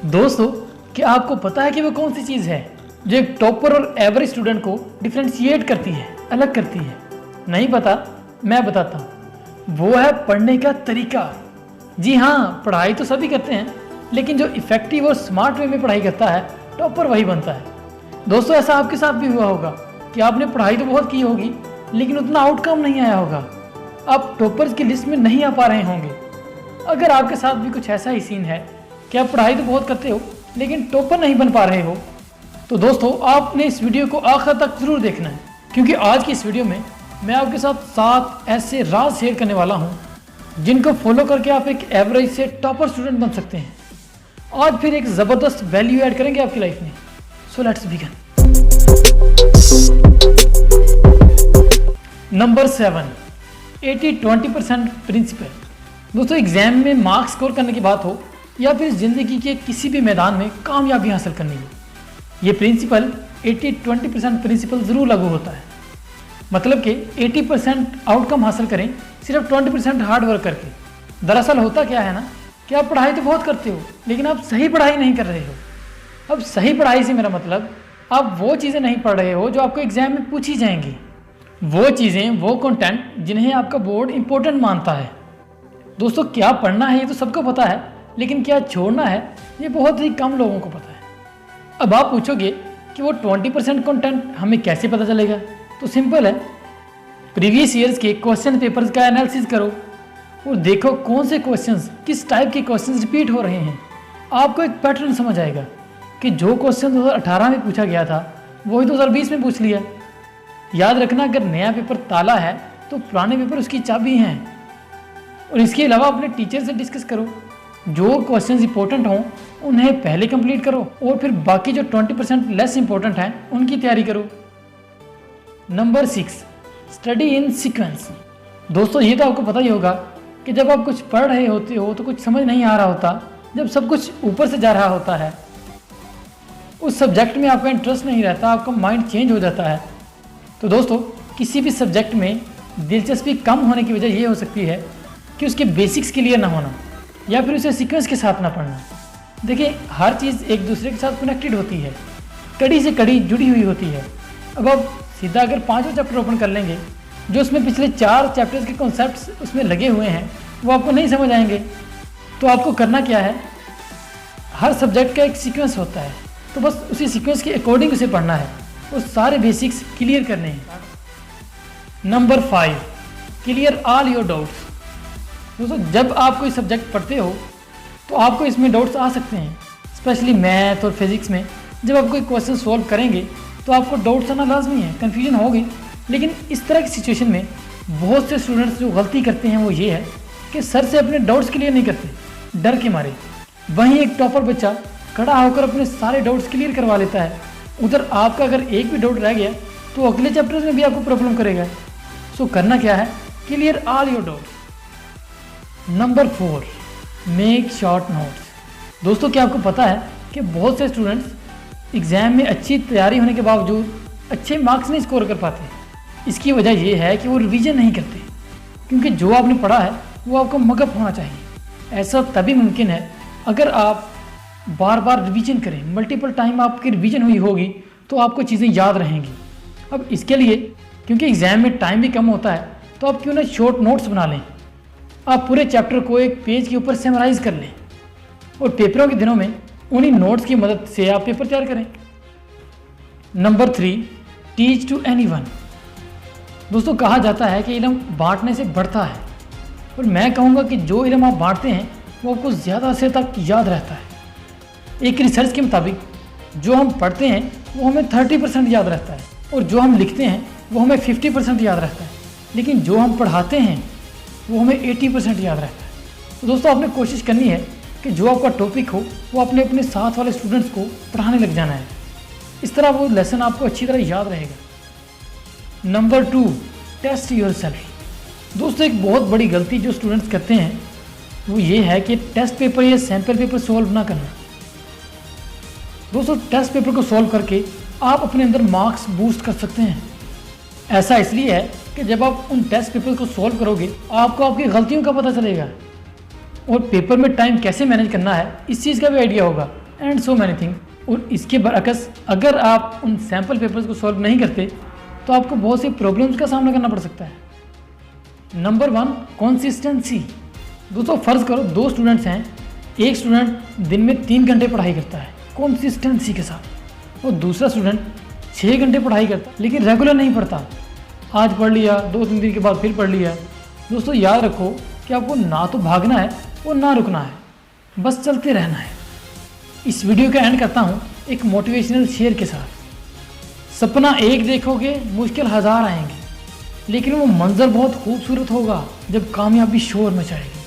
दोस्तों, क्या आपको पता है कि वो कौन सी चीज़ है जो एक टॉपर और एवरेज स्टूडेंट को डिफ्रेंशिएट करती है, अलग करती है? नहीं पता? मैं बताता हूँ। वो है पढ़ने का तरीका। जी हाँ, पढ़ाई तो सभी करते हैं, लेकिन जो इफ़ेक्टिव और स्मार्ट वे में पढ़ाई करता है, टॉपर वही बनता है। दोस्तों, ऐसा आपके साथ भी हुआ होगा कि आपने पढ़ाई तो बहुत की होगी, लेकिन उतना आउटकम नहीं आया होगा। आप टॉपर्स की लिस्ट में नहीं आ पा रहे होंगे। अगर आपके साथ भी कुछ ऐसा ही सीन है कि आप पढ़ाई तो बहुत करते हो, लेकिन टॉपर नहीं बन पा रहे हो, तो दोस्तों आपने इस वीडियो को आखिर तक जरूर देखना है, क्योंकि आज की इस वीडियो में मैं आपके साथ 7 ऐसे राज शेयर करने वाला हूं जिनको फॉलो करके आप एक एवरेज से टॉपर स्टूडेंट बन सकते हैं। आज फिर एक ज़बरदस्त वैल्यू ऐड करेंगे आपकी लाइफ में। So let's begin. Number 7, 80-20% principle. दोस्तों, एग्जाम में मार्क्स स्कोर करने की बात हो या फिर ज़िंदगी के किसी भी मैदान में कामयाबी हासिल करनी हो, ये प्रिंसिपल 80-20% प्रिंसिपल ज़रूर लागू होता है। मतलब कि 80% आउटकम हासिल करें सिर्फ 20% हार्ड वर्क करके। दरअसल होता क्या है ना कि आप पढ़ाई तो बहुत करते हो, लेकिन आप सही पढ़ाई नहीं कर रहे हो। अब सही पढ़ाई से मेरा मतलब आप वो चीज़ें नहीं पढ़ रहे हो जो आपको एग्जाम में पूछी जाएंगी, वो चीज़ें, वो कंटेंट जिन्हें आपका बोर्ड इम्पोर्टेंट मानता है। दोस्तों, क्या पढ़ना है ये तो सबको पता है, लेकिन क्या छोड़ना है ये बहुत ही कम लोगों को पता है। अब आप पूछोगे कि वो 20% कंटेंट हमें कैसे पता चलेगा? तो सिंपल है, प्रीवियस ईयर्स के क्वेश्चन पेपर्स का एनालिसिस करो और देखो कौन से क्वेश्चंस, किस टाइप के क्वेश्चंस रिपीट हो रहे हैं। आपको एक पैटर्न समझ आएगा कि जो क्वेश्चन 2018 में पूछा गया था वही 2020 में पूछ लिया। याद रखना, अगर नया पेपर ताला है तो पुराने पेपर उसकी चाबी हैं। और इसके अलावा अपने टीचर से डिस्कस करो, जो क्वेश्चंस इंपॉर्टेंट हों उन्हें पहले कंप्लीट करो और फिर बाकी जो 20% लेस इंपॉर्टेंट हैं उनकी तैयारी करो। Number 6, study in sequence. दोस्तों, ये तो आपको पता ही होगा कि जब आप कुछ पढ़ रहे होते हो तो कुछ समझ नहीं आ रहा होता, जब सब कुछ ऊपर से जा रहा होता है, उस सब्जेक्ट में आपका इंटरेस्ट नहीं रहता, आपका माइंड चेंज हो जाता है। तो दोस्तों, किसी भी सब्जेक्ट में दिलचस्पी कम होने की वजह ये हो सकती है कि उसके बेसिक्स क्लियर ना होना या फिर उसे सीक्वेंस के साथ ना पढ़ना। देखिए, हर चीज़ एक दूसरे के साथ कनेक्टेड होती है, कड़ी से कड़ी जुड़ी हुई होती है। अब आप सीधा अगर 5वां चैप्टर ओपन कर लेंगे, जो उसमें पिछले 4 चैप्टर्स के कॉन्सेप्ट्स उसमें लगे हुए हैं, वो आपको नहीं समझ आएंगे। तो आपको करना क्या है, हर सब्जेक्ट का एक सीक्वेंस होता है, तो बस उसी सीक्वेंस के अकॉर्डिंग उसे पढ़ना है और सारे बेसिक्स क्लियर करने हैं। Number 5, clear all your doubts. दोस्तों, जब आप कोई सब्जेक्ट पढ़ते हो तो आपको इसमें डाउट्स आ सकते हैं, स्पेशली मैथ और फिजिक्स में। जब आप कोई क्वेश्चन सॉल्व करेंगे तो आपको डाउट्स आना लाजमी है, कन्फ्यूजन होगी। लेकिन इस तरह की सिचुएशन में बहुत से स्टूडेंट्स जो गलती करते हैं वो ये है कि सर से अपने डाउट्स क्लियर नहीं करते, डर के मारे। वहीं एक टॉपर बच्चा खड़ा होकर अपने सारे डाउट्स क्लियर करवा लेता है। उधर आपका अगर एक भी डाउट रह गया तो अगले चैप्टर्स में भी आपको प्रॉब्लम करेगा। सो करना क्या है, clear all your doubts. Number 4, make short notes. दोस्तों, क्या आपको पता है कि बहुत से स्टूडेंट्स एग्ज़ाम में अच्छी तैयारी होने के बावजूद अच्छे मार्क्स नहीं स्कोर कर पाते? इसकी वजह यह है कि वो रिवीजन नहीं करते, क्योंकि जो आपने पढ़ा है वो आपको मगअप होना चाहिए। ऐसा तभी मुमकिन है अगर आप बार बार रिवीजन करें, मल्टीपल टाइम आपकी रिवीजन हुई होगी तो आपको चीज़ें याद रहेंगी। अब इसके लिए, क्योंकि एग्ज़ाम में टाइम भी कम होता है, तो आप क्यों ना शॉर्ट नोट्स बना लें। आप पूरे चैप्टर को एक पेज के ऊपर समराइज कर लें और पेपरों के दिनों में उन्हीं नोट्स की मदद से आप पेपर तैयार करें। Number 3, teach to anyone. दोस्तों, कहा जाता है कि इल्म बांटने से बढ़ता है, और मैं कहूँगा कि जो इल्म आप बांटते हैं वो आपको ज़्यादा से तक याद रहता है। एक रिसर्च के मुताबिक जो हम पढ़ते हैं वो हमें 30% याद रहता है, और जो हम लिखते हैं वो हमें 50% याद रहता है, लेकिन जो हम पढ़ाते हैं वो हमें 80% याद रहता है। तो दोस्तों, आपने कोशिश करनी है कि जो आपका टॉपिक हो वो अपने अपने साथ वाले स्टूडेंट्स को पढ़ाने लग जाना है। इस तरह वो लेसन आपको अच्छी तरह याद रहेगा। Number 2, test yourself. दोस्तों, एक बहुत बड़ी गलती जो स्टूडेंट्स करते हैं वो ये है कि टेस्ट पेपर या सैम्पल पेपर सॉल्व ना करना। दोस्तों, टेस्ट पेपर को सॉल्व करके आप अपने अंदर मार्क्स बूस्ट कर सकते हैं। ऐसा इसलिए है कि जब आप उन टेस्ट पेपर को सॉल्व करोगे आपको आपकी गलतियों का पता चलेगा और पेपर में टाइम कैसे मैनेज करना है इस चीज़ का भी आइडिया होगा। And so many thing. और इसके बरअक्स अगर आप उन सैम्पल पेपर्स को सॉल्व नहीं करते तो आपको बहुत सी प्रॉब्लम्स का सामना करना पड़ सकता है। Number 1, consistency. दोस्तों फ़र्ज़ करो 2 स्टूडेंट्स हैं, एक स्टूडेंट दिन में 3 घंटे पढ़ाई करता है कंसिस्टेंसी के साथ, और दूसरा स्टूडेंट 6 घंटे पढ़ाई करता है लेकिन रेगुलर नहीं पढ़ता। आज पढ़ लिया, 2-3 दिन के बाद फिर पढ़ लिया। दोस्तों याद रखो कि आपको ना तो भागना है और ना रुकना है, बस चलते रहना है। इस वीडियो का एंड करता हूँ एक मोटिवेशनल शेयर के साथ। सपना एक देखोगे, मुश्किल 1000 आएंगे, लेकिन वो मंजर बहुत खूबसूरत होगा जब कामयाबी शोर मचाएगी।